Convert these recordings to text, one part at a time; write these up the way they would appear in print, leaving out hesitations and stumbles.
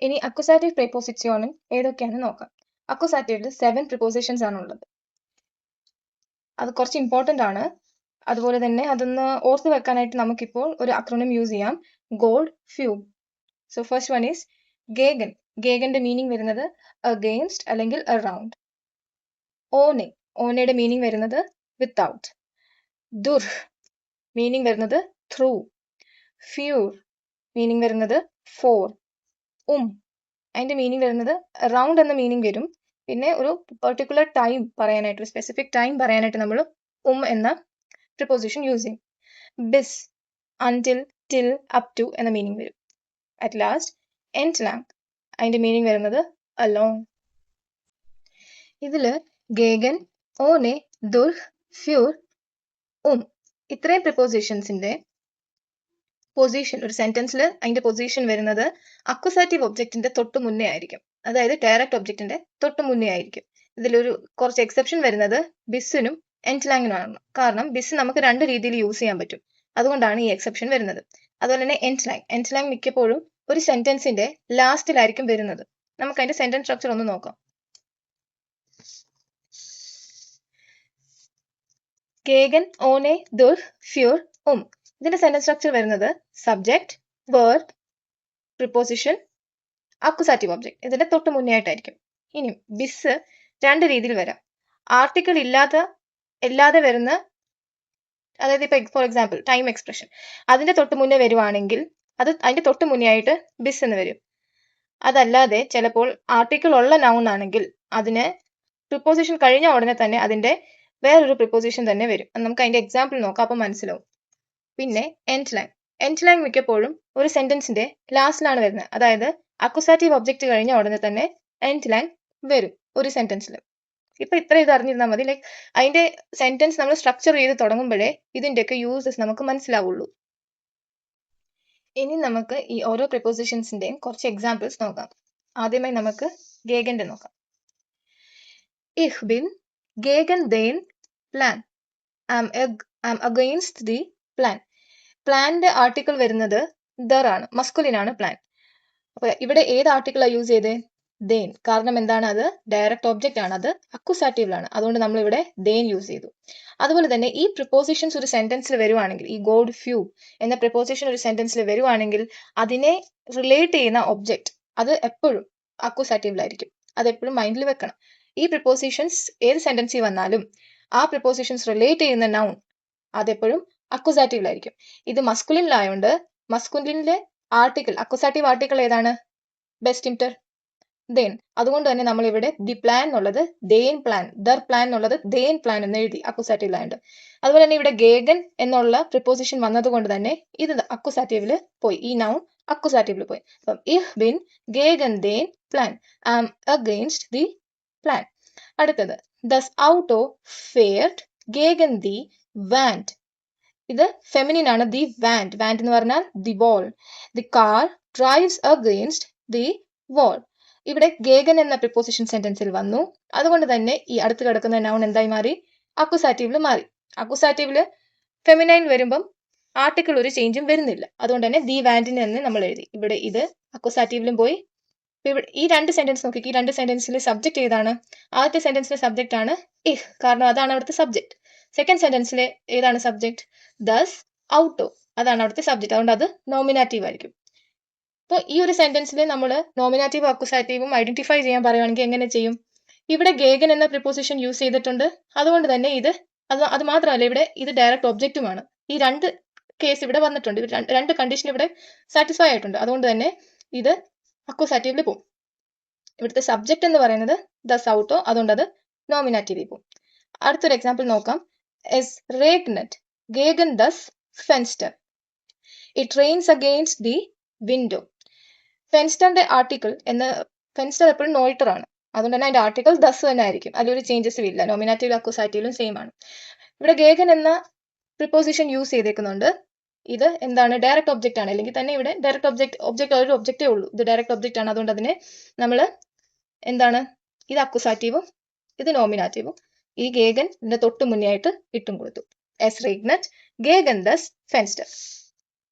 ഇനി അക്വസാറ്റീവ് പ്രിപ്പോസിഷനും ഏതൊക്കെയാണെന്ന് നോക്കാം. അക്വസാറ്റീവിൽ 7 പ്രിപ്പോസിഷൻസ് ആണുള്ളത്. അത് കുറച്ച് ഇമ്പോർട്ടൻ്റ് ആണ്. അതുപോലെ തന്നെ അതൊന്ന് ഓർത്ത് വെക്കാനായിട്ട് നമുക്കിപ്പോൾ ഒരു അക്രോണിം യൂസ് ചെയ്യാം. ഗോൾഡ് ഫ്യൂബ്. സോ ഫസ്റ്റ് വൺ ഈസ് ഗേഗൻ. ഗേഗന്റെ മീനിങ് വരുന്നത് അഗെയിൻസ്റ്റ് അല്ലെങ്കിൽ അറൌണ്ട്. ഓനെ, ഓനയുടെ മീനിങ് വരുന്നത് വിത്തൗട്ട്. ദുർഹ് മീനിങ് വരുന്നത് ത്രൂ. ഫ്യൂർ മീനിങ് വരുന്നത് ഫോർ. അതിന്റെ മീനിങ് വരുന്നത് അറൌണ്ട് എന്ന മീനിങ് വരും. പിന്നെ ഒരു പെർട്ടിക്കുലർ ടൈം പറയാനായിട്ട്, ഒരു സ്പെസിഫിക് ടൈം പറയാനായിട്ട് നമ്മൾ എന്ന പ്രിപ്പോസിഷൻ യൂസ് ചെയ്യും. ബിസ് അൺടിൽ, ടിൽ, അപ് ടു എന്ന മീനിങ് വരും. അറ്റ് ലാസ്റ്റ് എൻറ്റ്ലാങ്, അതിന്റെ മീനിങ് വരുന്നത് അലോങ്. ഇതില് ഗേഗൻ, ഓനെ, ദുർഹ്, ഫ്യൂർ, ഇത്രയും പ്രിപ്പോസിഷൻസിന്റെ പൊസിഷൻ, ഒരു സെന്റൻസിൽ അതിന്റെ പൊസിഷൻ വരുന്നത് അക്വസാറ്റീവ് ഒബ്ജക്റ്റിന്റെ തൊട്ട് മുന്നേ ആയിരിക്കും. അതായത് ഡയറക്റ്റ് ഒബ്ജക്റ്റിന്റെ തൊട്ട് മുന്നേ ആയിരിക്കും. ഇതിലൊരു കുറച്ച് എക്സെപ്ഷൻ വരുന്നത് ബിസിനും എൻറ്റ്ലാങ്ങിനുമാണ്. കാരണം ബിസ് നമുക്ക് രണ്ട് രീതിയിൽ യൂസ് ചെയ്യാൻ പറ്റും. അതുകൊണ്ടാണ് ഈ എക്സെപ്ഷൻ വരുന്നത്. അതുപോലെ തന്നെ എൻറ്റ്ലാങ് മിക്കപ്പോഴും ഒരു സെന്റൻസിന്റെ ലാസ്റ്റിലായിരിക്കും വരുന്നത്. നമുക്ക് അതിന്റെ സെന്റൻസ് സ്ട്രക്ചർ ഒന്ന് നോക്കാം. ഗേഗൻ, ഓനെ, ദുർഹ്, ഫ്യൂർ, ഇതിന്റെ സെന്റൻസ് സ്ട്രക്ചർ വരുന്നത് subject, verb, preposition, accusative object. ഇതിന്റെ തൊട്ട് മുന്നേ ആയിട്ടായിരിക്കും. ഇനി ബിസ് രണ്ട് രീതിയിൽ വരാം. ആർട്ടിക്കിൾ ഇല്ലാതെ വരുന്ന, അതായത് ഇപ്പൊ ഫോർ എക്സാമ്പിൾ ടൈം എക്സ്പ്രഷൻ, അതിന്റെ തൊട്ട് മുന്നേ വരുവാണെങ്കിൽ അത് അതിന്റെ തൊട്ട് മുന്നേ ആയിട്ട് ബിസ് എന്ന് വരും. അതല്ലാതെ ചിലപ്പോൾ ആർട്ടിക്കിൾ ഉള്ള നൗൺ ആണെങ്കിൽ അതിന് പ്രിപ്പോസിഷൻ കഴിഞ്ഞ ഉടനെ തന്നെ അതിന്റെ വേറൊരു പ്രിപ്പോസിഷൻ തന്നെ വരും. നമുക്ക് അതിന്റെ എക്സാമ്പിൾ നോക്കാം, അപ്പൊ മനസ്സിലാവും. പിന്നെ എൻറ്റ്ലാങ് മിക്കപ്പോഴും ഒരു സെന്റൻസിന്റെ ലാസ്റ്റിലാണ് വരുന്നത്. അതായത് അക്വസാറ്റീവ് ഒബ്ജക്റ്റ് കഴിഞ്ഞ ഉടനെ തന്നെ എൻറ്റ്ലാങ് വരും ഒരു സെന്റൻസിൽ. ഇപ്പൊ ഇത്ര ഇത് അറിഞ്ഞിരുന്നാൽ മതി. ലൈക്ക് അതിന്റെ സെന്റൻസ് നമ്മൾ സ്ട്രക്ചർ ചെയ്ത് തുടങ്ങുമ്പോഴേ ഇതിന്റെയൊക്കെ യൂസസ് നമുക്ക് മനസ്സിലാവുള്ളൂ. ഇനി നമുക്ക് ഈ ഓരോ പ്രിപ്പോസിഷൻസിന്റെയും കുറച്ച് എക്സാമ്പിൾസ് നോക്കാം. ആദ്യമായി നമുക്ക് ഗേഗന്റെ നോക്കാം. Ich bin gegen den Plan. I'm against the plan. പ്ലാന്റെ ആർട്ടിക്കിൾ വരുന്നത് ദർ ആണ്, മസ്കുലിൻ ആണ് പ്ലാൻ. അപ്പൊ ഇവിടെ ഏത് ആർട്ടിക്കിളാണ് യൂസ് ചെയ്തത്? ദേൻ. കാരണം എന്താണ്? അത് ഡയറക്റ്റ് ഒബ്ജക്റ്റ് ആണ്, അത് അക്വസാറ്റീവിലാണ്. അതുകൊണ്ട് നമ്മൾ ഇവിടെ ദേൻ യൂസ് ചെയ്തു. അതുപോലെ തന്നെ ഈ പ്രിപ്പോസിഷൻസ് ഒരു സെന്റൻസിൽ വരുവാണെങ്കിൽ, ഈ ഗോൾഡ് ഫ്യൂബ് എന്ന പ്രിപ്പോസിഷൻ ഒരു സെന്റൻസിൽ വരുവാണെങ്കിൽ അതിനെ റിലേറ്റ് ചെയ്യുന്ന ഒബ്ജക്റ്റ് അത് എപ്പോഴും അക്വസാറ്റീവിലായിരിക്കും. അത് എപ്പോഴും മൈൻഡിൽ വെക്കണം. ഈ പ്രിപ്പോസിഷൻസ് ഏത് സെന്റൻസിൽ വന്നാലും ആ പ്രിപ്പോസിഷൻസ് റിലേറ്റ് ചെയ്യുന്ന നൗൺ അതെപ്പോഴും അക്വസാറ്റീവിലായിരിക്കും. ഇത് മസ്കുലിനിലായോണ്ട് മസ്കുലിനിലെ ആർട്ടിക്കിൾ, അക്വസാറ്റീവ് ആർട്ടിക്കിൾ ഏതാണ്? ബെസ്റ്റ് ഇംറ്റർ, ദേൻ. അതുകൊണ്ട് തന്നെ നമ്മൾ ഇവിടെ ദി പ്ലാൻ എന്നുള്ളത് ദേൻ പ്ലാൻ, ദർ പ്ലാൻ എന്നുള്ളത് ദേൻ പ്ലാൻ എന്ന് എഴുതി അക്വസാറ്റീവിലായോണ്ട്. അതുപോലെ തന്നെ ഇവിടെ ഗേഗൻ എന്നുള്ള പ്രിപ്പോസിഷൻ വന്നത് കൊണ്ട് തന്നെ ഇത് അക്വസാറ്റീവിൽ പോയി, ഈ നൗൺ അക്വസാറ്റീവിൽ പോയി. അപ്പം ഇഹ് ബിൻ ഗേഗൻ ദേൻ പ്ലാൻ, I am against the plan. അടുത്തത് ദസ് ഔട്ടോ ഫെയർഡ് ഗേഗൻ ദി വാൻഡ്. ഇത് ഫെമിനിൻ ആണ്. ദി വാൻഡ് എന്ന് പറഞ്ഞാൽ the wall. The car drives against the wall. ഇവിടെ ഗേഗൻ എന്ന പ്രിപ്പോസിഷൻ സെന്റൻസിൽ വന്നു. അതുകൊണ്ട് തന്നെ ഈ അടുത്ത് കിടക്കുന്ന നൗൺ എന്തായി മാറി? അക്വസാറ്റീവിൽ മാറി. അക്വസാറ്റീവില് ഫെമിനൈൻ വരുമ്പം ആർട്ടിക്കിൾ ഒരു ചേഞ്ചും വരുന്നില്ല. അതുകൊണ്ട് തന്നെ ദി വാൻഡിന് തന്നെ നമ്മൾ എഴുതി. ഇവിടെ ഇത് അക്വസാറ്റീവിലും പോയി. ഈ രണ്ട് സെന്റൻസ് നോക്കി, ഈ രണ്ട് സെന്റൻസിലെ സബ്ജക്ട് ഏതാണ്? ആദ്യത്തെ സെന്റൻസിലെ സബ്ജക്ട് ആണ് ഇഹ്, കാരണം അതാണ് അവിടുത്തെ സബ്ജക്ട്. സെക്കൻഡ് സെന്റൻസിലെ ഏതാണ് സബ്ജക്ട്? ദസ് ഔട്ടോ, അതാണ് അവിടുത്തെ സബ്ജക്ട്. അതുകൊണ്ട് അത് നോമിനാറ്റീവ് ആയിരിക്കും. അപ്പോൾ ഈ ഒരു സെന്റൻസിൽ നമ്മൾ നോമിനാറ്റീവും അക്വസാറ്റീവും ഐഡന്റിഫൈ ചെയ്യാൻ പറയുകയാണെങ്കിൽ എങ്ങനെ ചെയ്യും? ഇവിടെ ഗേഗൻ എന്ന പ്രിപ്പോസിഷൻ യൂസ് ചെയ്തിട്ടുണ്ട്. അതുകൊണ്ട് തന്നെ അത് മാത്രമല്ല, ഇവിടെ ഇത് ഡയറക്റ്റ് ഒബ്ജക്റ്റുമാണ്. ഈ രണ്ട് കേസ് ഇവിടെ വന്നിട്ടുണ്ട്. രണ്ട് കണ്ടീഷൻ ഇവിടെ സാറ്റിസ്ഫൈ ആയിട്ടുണ്ട്. അതുകൊണ്ട് തന്നെ ഇത് അക്വസാറ്റീവിൽ പോകും. ഇവിടുത്തെ സബ്ജക്ട് എന്ന് പറയുന്നത് ദസ് ഔട്ടോ, അതുകൊണ്ട് അത് നോമിനാറ്റീവിൽ പോകും. അടുത്തൊരു എക്സാമ്പിൾ നോക്കാം. എസ് റേഗ്നറ്റ് ഗേഗൻ ദസ് ഫെൻസ്റ്റർ. It rains against the window. ഫെൻസ്റ്ററിന്റെ ആർട്ടിക്കിൾ ഫെൻസ്റ്റർ എപ്പോഴും നോയിട്ടർ ആണ്. അതുകൊണ്ട് തന്നെ അതിന്റെ ആർട്ടിക്കിൾ ദസ് തന്നെ ആയിരിക്കും. അതിലൊരു ചേഞ്ചസും ഇല്ല. നോമിനാറ്റീവ് അക്വസാറ്റീവിലും സെയിം ആണ്. ഇവിടെ ഗേഗൻ എന്ന പ്രിപ്പോസിഷൻ യൂസ് ചെയ്തേക്കുന്നുണ്ട്. ഇത് എന്താണ്? ഡയറക്റ്റ് ഒബ്ജക്റ്റ് ആണ്. അല്ലെങ്കിൽ തന്നെ ഇവിടെ ഡയറക്റ്റ് ഒബ്ജക്റ്റ് ഒരു ഒബ്ജക്റ്റേ ഉള്ളൂ. ഇത് ഡയറക്റ്റ് ഒബ്ജക്റ്റ് ആണ്. അതുകൊണ്ട് അതിനെ നമ്മൾ എന്താണ്? ഇത് അക്വസാറ്റീവും ഇത് നോമിനാറ്റീവും. ഈ ഗേഗൻ ഇതിന്റെ തൊട്ട് മുന്നേ ആയിട്ട് ഇട്ടും കൊടുത്തു. എസ് റേഗ്നറ്റ് ഗേഗൻ ദസ് ഫെൻസ്റ്റർ.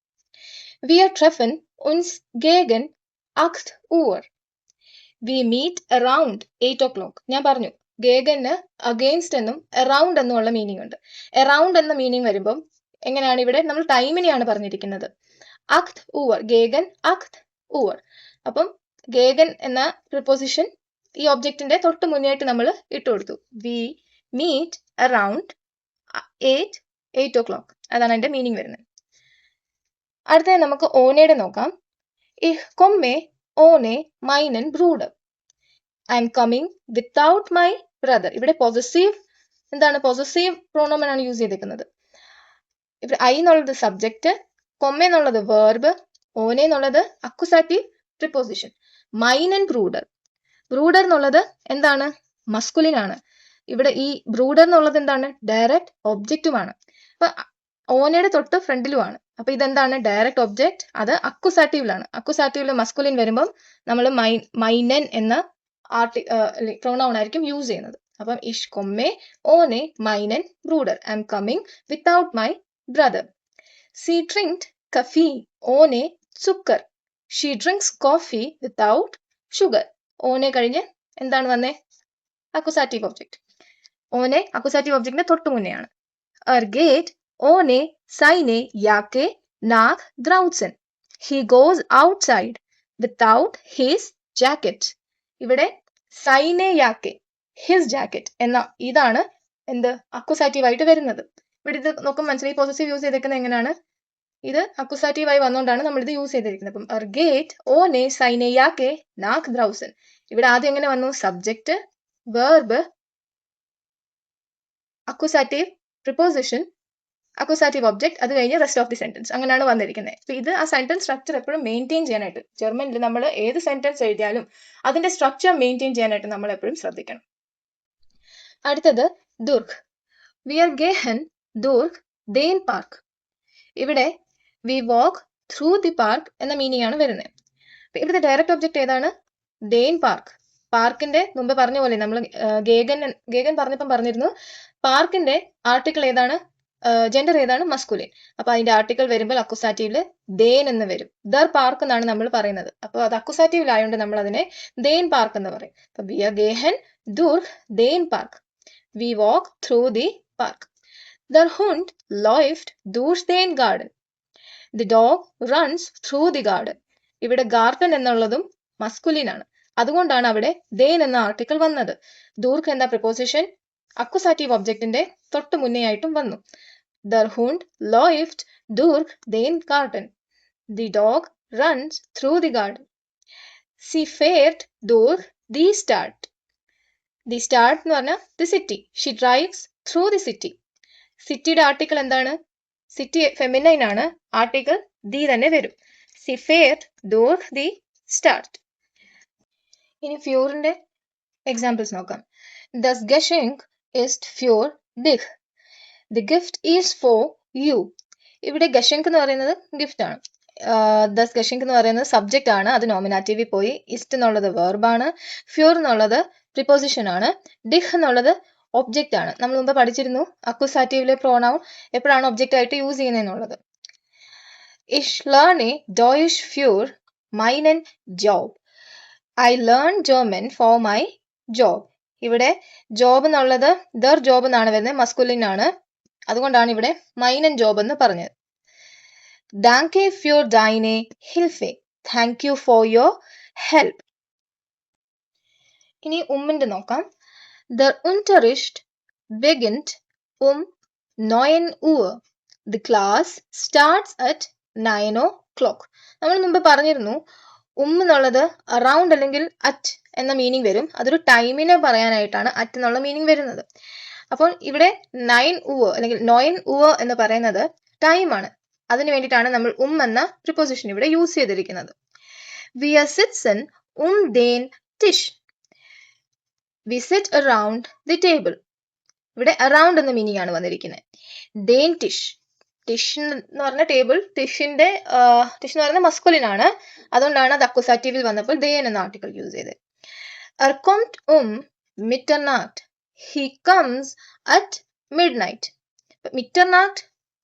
Wir treffen uns gegen 8 Uhr. We meet around 8 o'clock. ഞാൻ പറഞ്ഞു ഗേഗന് അഗെയിൻസ്റ്റ് എന്നും അറൌണ്ട് എന്നുമുള്ള മീനിങ് ഉണ്ട്. അറൌണ്ട് എന്ന മീനിങ് വരുമ്പം എങ്ങനെയാണ് ഇവിടെ നമ്മൾ ടൈമിനെയാണ് പറഞ്ഞിരിക്കുന്നത്. 8 Uhr. ഗേഗൻ 8 Uhr. അപ്പം ഗേഗൻ എന്ന പ്രിപ്പോസിഷൻ ഈ ഒബ്ജക്റ്റിന്റെ തൊട്ട് മുന്നേയായിട്ട് നമ്മൾ ഇട്ട് കൊടുത്തു. We meet around 8 o'clock. അതാണ് അതിന്റെ മീനിങ് വരുന്നത്. അടുത്തത് നമുക്ക് ഓനയുടെ നോക്കാം. Ich komme ohne meinen Bruder. I am coming without my brother. ഇവിടെ പൊസസീവ് എന്താണ്? പൊസസീവ് പ്രോണോമൻ ആണ് യൂസ് ചെയ്തേക്കുന്നത്. ഇവിടെ ഐ എന്നുള്ളത് സബ്ജക്റ്റ്, കൊമ്മ എന്നുള്ളത് വേർബ്, ഓനെ എന്നുള്ളത് അക്യുസാറ്റീവ് പ്രിപ്പോസിഷൻ. മൈൻ ആൻഡ് ബ്രൂഡർ. ബ്രൂഡർ എന്നുള്ളത് എന്താണ്? മസ്കുലിൻ ആണ്. ഇവിടെ ഈ ബ്രൂഡർ എന്നുള്ളത് എന്താണ്? ഡയറക്റ്റ് ഒബ്ജക്റ്റുമാണ്. അപ്പൊ ഓനയുടെ തൊട്ട് ഫ്രണ്ടിലുമാണ്. അപ്പൊ ഇതെന്താണ്? Direct object. അത് അക്യുസാറ്റീവിലാണ്. അക്യുസാറ്റീവില് മസ്കുലിൻ വരുമ്പം നമ്മൾ മൈനൻ എന്ന പ്രൊണൗൺ ആയിരിക്കും യൂസ് ചെയ്യുന്നത്. അപ്പം ഇഷ് കൊമ്മെ ഓനെ മൈനൻ ബ്രൂഡർ. I am coming without my brother. സി ഡ്രിങ്ക്ഡ് കഫി ഓനെ സുക്കർ. She drinks coffee without sugar. ഓനെ കഴിഞ്ഞ് എന്താണ് വന്നേ? Accusative object. ഓനെ അക്യുസാറ്റീവ് ഒബ്ജക്റ്റിന്റെ തൊട്ട് മുന്നെയാണ്. ഗേറ്റ് ഓനെ സൈനെ യാക്കെ നാഗ് ദ്രൗസൻ. He goes outside without his jacket. ഇവിടെ സൈനെ യാക്കെ ഹിസ് ജാക്കറ്റ് എന്ന ഇതാണ് എന്ത്? അക്യുസാറ്റീവ് ആയിട്ട് വരുന്നത്. ഇവിടെ ഇത് നോക്കുമ്പോൾ മനസ്സിലായി പോസസീവ് യൂസ് ചെയ്തേക്കുന്നത് എങ്ങനെയാണ്? ഇത് അക്യുസാറ്റീവ് ആയി വന്നുകൊണ്ടാണ് നമ്മൾ ഇത് യൂസ് ചെയ്തിരിക്കുന്നത്. അപ്പം ഗേറ്റ് ഓനെ സൈനെ യാക്കെ നാഗ് ദ്രൗസൻ. ഇവിടെ ആദ്യം എങ്ങനെ വന്നു? സബ്ജക്റ്റ്, വേർബ്, അക്യുസാറ്റീവ് പ്രിപ്പോസിഷൻ, അക്യുസാറ്റീവ് ഒബ്ജക്ട്, അത് കഴിഞ്ഞ് റെസ്റ്റ് ഓഫ് ദി സെന്റൻസ്. അങ്ങനെയാണ് വന്നിരിക്കുന്നത്. അപ്പൊ ഇത് ആ സെന്റൻസ് സ്ട്രക്ചർ എപ്പോഴും മെയിൻറ്റെയിൻ ചെയ്യാനായിട്ട്, ജർമ്മനിൽ നമ്മൾ ഏത് സെന്റൻസ് എഴുതിയാലും അതിന്റെ സ്ട്രക്ചർ മെയിൻറ്റെയിൻ ചെയ്യാനായിട്ട് നമ്മൾ എപ്പോഴും ശ്രദ്ധിക്കണം. അടുത്തത് ദുർഗ്. വിയർ ഗേഹൻ ദുർഗ് ദേൻ പാർക്ക്. ഇവിടെ we walk through the park എന്ന മീനിങ് ആണ് വരുന്നത്. അപ്പൊ ഇവിടുത്തെ ഡയറക്റ്റ് ഒബ്ജക്ട് ഏതാണ്? ദേൻ പാർക്ക്. പാർക്കിന്റെ മുമ്പ് പറഞ്ഞ പോലെ നമ്മൾ ഗേഗൻ പറഞ്ഞപ്പം പറഞ്ഞിരുന്നു പാർക്കിന്റെ ആർട്ടിക്കിൾ ഏതാണ്? ജെൻഡർ ഏതാണ്? മസ്കുലിൻ. അപ്പൊ അതിന്റെ ആർട്ടിക്കിൾ വരുമ്പോൾ അക്യുസാറ്റീവില് ദേൻ എന്ന് വരും. ദർ പാർക്ക് എന്നാണ് നമ്മൾ പറയുന്നത്. അപ്പൊ അത് അക്യുസാറ്റീവിലായതുകൊണ്ട് നമ്മൾ അതിനെ ദേൻ പാർക്ക് എന്ന് പറയും. അപ്പൊ വിയർ ഗേഹൻ ദുർഗ് ദേൻ പാർക്ക്. We walk through the park. ദർ ഹുണ്ട് ലോയ്ഫ്റ്റ് ദൂഷ് ദേൻ ഗാർഡൻ. The dog runs through the garden. ഇവിടെ ഗാർഡൻ എന്നുള്ളതും മസ്കുലിൻ ആണ്. അതുകൊണ്ടാണ് അവിടെ ദേൻ എന്ന ആർട്ടിക്കിൾ വന്നത്. ദൂർഗ് എന്ന പ്രിപ്പോസിഷൻ അക്യുസാറ്റീവ് ഒബ്ജക്റ്റിന്റെ തൊട്ട് മുന്നേ ആയിട്ടും വന്നു. ദർ ഹുണ്ട് ലോയ്ഫ്റ്റ് ദുർഗ് ദേൻ ഗാർഡൻ. The dog runs through the garden. സി ഫെയർഡ് ദുർഗ് ദി സ്റ്റാർട്ട്. ദി സ്റ്റാർട്ട് എന്ന് പറഞ്ഞാൽ the city. She drives through the city. സിറ്റിയുടെ ആർട്ടിക്കിൾ എന്താണ്? സിറ്റി ഫെമിനൈൻ ആണ്. ആർട്ടിക്കിൾ ദി തന്നെ വരും. സി ഫെയർഡ് ദുർഗ് ദി സ്റ്റാർട്ട്. ഇനി ഫ്യൂറിന്റെ എക്സാമ്പിൾസ് നോക്കാം. Das Geschenk ist für dich. The gift is for you. ഇവിടെ ഗഷങ്ക് എന്ന് പറയുന്നത് ഗിഫ്റ്റ് ആണ്. ദസ് ഗഷങ്ക് എന്ന് പറയുന്നത് സബ്ജക്റ്റ് ആണ്. അത് നോമിനാറ്റീവിൽ പോയി. ഇസ്റ്റ് എന്നുള്ളത് വെർബാണ്. ഫ്യൂർ എന്നുള്ളത് പ്രിപ്പോസിഷൻ ആണ്. ഡിഹ് എന്നുള്ളത് ഒബ്ജക്റ്റ് ആണ്. നമ്മൾ മുമ്പ് പഠിച്ചിരുന്നു അക്യുസാറ്റീവിലെ പ്രോണൗൺ എപ്പോഴാണ് ഒബ്ജക്റ്റ് ആയിട്ട് use ചെയ്യുന്നതെന്നുള്ളത്. Ich lerne Deutsch für meinen Job. I learn German for my job. ഇവിടെ ജോബ് എന്നുള്ളത് ദർ ജോബ് എന്നാണ് വരുന്നത്. മസ്കുലിൻ ആണ്. അതുകൊണ്ടാണ് ഇവിടെ മൈനൻ ജോബ് എന്ന് പറഞ്ഞത്. Danke für deine Hilfe. Thank you for your help. ഇനി ഉമ്മിന്റെ നോക്കാം. Der Unterricht beginnt 9 Uhr. The class starts at 9 o'clock. നമ്മൾ മുമ്പ് പറഞ്ഞിരുന്നു എന്നുള്ളത് അറൌണ്ട് അല്ലെങ്കിൽ അറ്റ് എന്ന മീനിങ് വരും. അതൊരു ടൈമിനെ പറയാനായിട്ടാണ് അറ്റ് എന്നുള്ള മീനിങ് വരുന്നത്. അപ്പോൾ ഇവിടെ 9 Uhr അല്ലെങ്കിൽ 9 Uhr എന്ന് പറയുന്നത് ടൈമാണ്. അതിന് വേണ്ടിയിട്ടാണ് നമ്മൾ എന്ന പ്രിപ്പോസിഷൻ ഇവിടെ യൂസ് ചെയ്തിരിക്കുന്നത്. Wir sitzen den Tisch. We sit around the table. ഇവിടെ അറൌണ്ട് എന്ന മീനിങ് ആണ് വന്നിരിക്കുന്നത്. Den Tisch. ടിഷ് എന്ന് പറഞ്ഞ ടേബിൾ. ടിഷ് എന്ന് പറയുന്നത് മസ്കുലിൻ ആണ്. അതുകൊണ്ടാണ് അത് അക്യുസാറ്റീവിൽ വന്നപ്പോൾ ദേൻ എന്ന ആർട്ടിക്കിൾ യൂസ് ചെയ്തത്. kommt Mitternacht. He comes at midnight. മിറ്റർനാട്ട്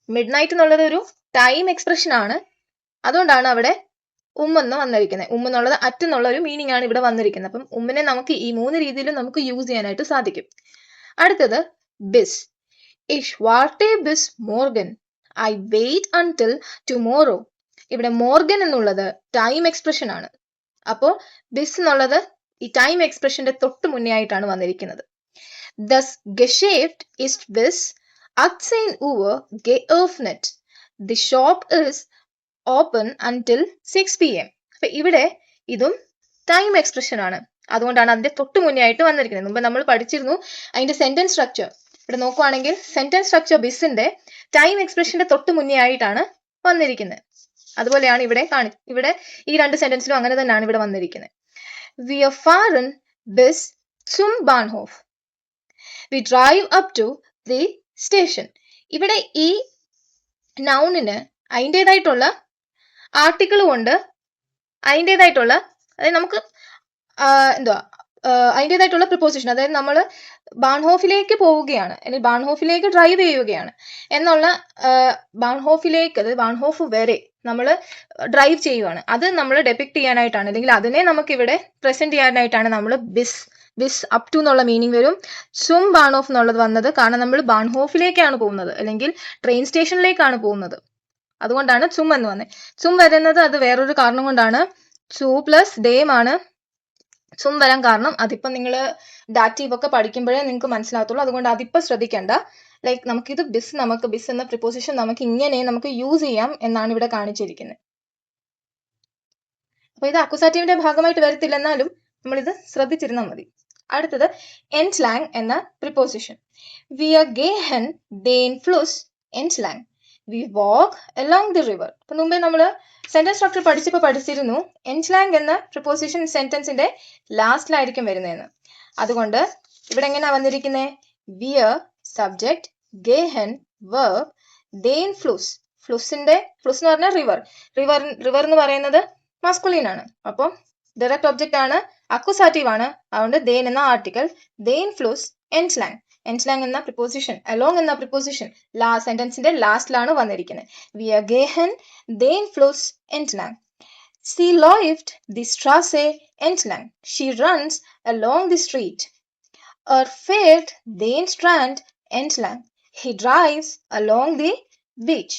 മിഡ് നൈറ്റ് എന്നുള്ളത് ഒരു ടൈം എക്സ്പ്രഷൻ ആണ്. അതുകൊണ്ടാണ് അവിടെ എന്ന് വന്നിരിക്കുന്നത്. എന്നുള്ളത് അറ്റ് എന്നുള്ള ഒരു മീനിങ് ആണ് ഇവിടെ വന്നിരിക്കുന്നത്. അപ്പം ഉമ്മിനെ നമുക്ക് ഈ 3 രീതിയിലും നമുക്ക് യൂസ് ചെയ്യാനായിട്ട് സാധിക്കും. അടുത്തത് ബിസ്. ഇഷ് വാർട്ടെ ബിസ് മോർഗൻ, ഐ വെയിറ്റ് അൺടിൽ ടുമോറോ. ഇവിടെ മോർഗൻ എന്നുള്ളത് ടൈം എക്സ്പ്രഷൻ ആണ്. അപ്പോൾ ബിസ് എന്നുള്ളത് ഈ ടൈം എക്സ്പ്രഷന്റെ തൊട്ട് മുന്നേ ആയിട്ടാണ് വന്നിരിക്കുന്നത്. Das Geschäft ist bis 18 Uhr geöffnet. The shop is open until 6 p.m. അപ്പൊ ഇവിടെ ഇതും ടൈം എക്സ്പ്രഷൻ ആണ്. അതുകൊണ്ടാണ് അതിന്റെ തൊട്ട് മുന്നേ ആയിട്ട് വന്നിരിക്കുന്നത്. മുമ്പ് നമ്മൾ പഠിച്ചിരുന്നു അതിന്റെ സെന്റൻസ് സ്ട്രക്ചർ. ഇവിടെ നോക്കുവാണെങ്കിൽ സെന്റൻസ് സ്ട്രക്ചർ ബിസിന്റെ ടൈം എക്സ്പ്രഷന്റെ തൊട്ട് മുന്നേ ആയിട്ടാണ് വന്നിരിക്കുന്നത്. അതുപോലെയാണ് ഇവിടെ ഈ രണ്ട് സെന്റൻസിലും അങ്ങനെ തന്നെയാണ് ഇവിടെ വന്നിരിക്കുന്നത്. Wir fahren bis zum Bahnhof. We drive up to the station. ഇവിടെ ഈ നൗണിന് അതിൻ്റെതായിട്ടുള്ള ആർട്ടിക്കിളും ഉണ്ട്, അതിൻ്റെതായിട്ടുള്ള അതായത് നമുക്ക് അതിൻ്റെതായിട്ടുള്ള പ്രിപ്പോസിഷൻ, അതായത് നമ്മൾ ബാൺഹോഫിലേക്ക് പോവുകയാണ് അല്ലെങ്കിൽ ബാൺഹോഫിലേക്ക് ഡ്രൈവ് ചെയ്യുകയാണ് എന്നുള്ള ബാൺഹോഫിലേക്ക്, അതായത് ബാൺഹോഫ് വരെ നമ്മൾ ഡ്രൈവ് ചെയ്യുവാണ്, അത് നമ്മൾ ഡെപിക്ട് ചെയ്യാനായിട്ടാണ് അല്ലെങ്കിൽ അതിനെ നമുക്ക് ഇവിടെ പ്രസന്റ് ചെയ്യാനായിട്ടാണ് നമ്മൾ ബിസ് അപ് ടു എന്നുള്ള മീനിങ് വരും. സും ബാൺഹോഫ് എന്നുള്ളത് വന്നത് കാരണം നമ്മൾ ബാൺഹോഫിലേക്കാണ് പോകുന്നത് അല്ലെങ്കിൽ ട്രെയിൻ സ്റ്റേഷനിലേക്കാണ് പോകുന്നത്. അതുകൊണ്ടാണ് ചും എന്ന് വന്നത്. ചും വരുന്നത് അത് വേറൊരു കാരണം കൊണ്ടാണ്. ചു പ്ലസ് ഡേം ആണ് ചും വരാൻ കാരണം. അതിപ്പം നിങ്ങൾ ഡാറ്റീവ് ഒക്കെ പഠിക്കുമ്പോഴേ നിങ്ങൾക്ക് മനസ്സിലാകത്തുള്ളൂ. അതുകൊണ്ട് അതിപ്പോൾ ശ്രദ്ധിക്കേണ്ട. ലൈക്ക് നമുക്ക് ബിസ് എന്ന പ്രിപ്പോസിഷൻ നമുക്ക് ഇങ്ങനെ നമുക്ക് യൂസ് ചെയ്യാം എന്നാണ് ഇവിടെ കാണിച്ചിരിക്കുന്നത്. അപ്പൊ ഇത് അക്വസാറ്റീവിന്റെ ഭാഗമായിട്ട് വരത്തില്ല, എന്നാലും നമ്മളിത് ശ്രദ്ധിച്ചിരുന്നാൽ മതി. അടുത്തത് എൻസ്ലാങ് എന്ന preposition. Wir gehen den Fluss entlang. We walk along the river. അപ്പൊ മുമ്പേ നമ്മൾ സെന്റൻസ് സ്ട്രക്ചർ പഠിച്ചിരുന്നു എൻസ്ലാങ് എന്ന പ്രിപ്പോസിഷൻ സെന്റൻസിന്റെ ലാസ്റ്റിലായിരിക്കും വരുന്നതെന്ന്. അതുകൊണ്ട് ഇവിടെ എങ്ങനെയാ വന്നിരിക്കുന്നത്? wir subject, gehen verb, den Fluss. ഫ്ലുസ് എന്ന് പറഞ്ഞാൽ റിവർ എന്ന് പറയുന്നത് മാസ്കുലീൻ ആണ്. അപ്പം ഡയറക്റ്റ് ഒബ്ജക്റ്റ് ആണ്, അക്വസാറ്റീവ് ആണ്. അതുകൊണ്ട് ദേൻ എന്ന ആർട്ടിക്കൽ, ദേൻ ഫ്ലുസ് എൻസ്ലാങ്. എൻസ്ലാങ് എന്ന പ്രിപ്പോസിഷൻ, അലോങ് എന്ന പ്രിപ്പോസിഷൻ സെന്റൻസിന്റെ ലാസ്റ്റിലാണ് വന്നിരിക്കുന്നത്. Wir gehen den Fluss entlang. Sie läuft die Straße entlang. She runs along the street. Fährt den Strand entlang. He drives along the beach.